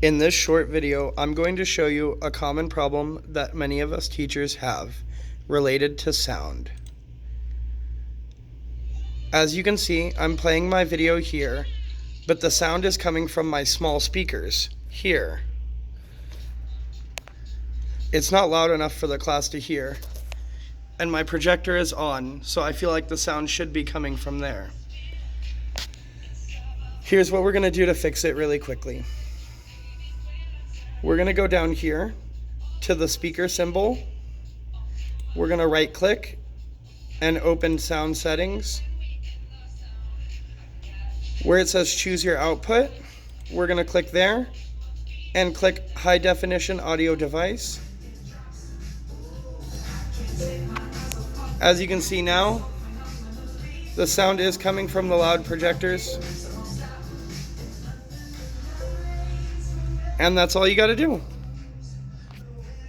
In this short video, I'm going to show you a common problem that many of us teachers have related to sound. As you can see, I'm playing my video here, but the sound is coming from my small speakers here. It's not loud enough for the class to hear, and my projector is on, so I feel like the sound should be coming from there. Here's what we're going to do to fix it really quickly. We're going to go down here to the speaker symbol. We're going to right click and open sound settings. Where it says choose your output, we're going to click there and click high definition audio device. As you can see now, the sound is coming from the loud projectors. And that's all you got to do.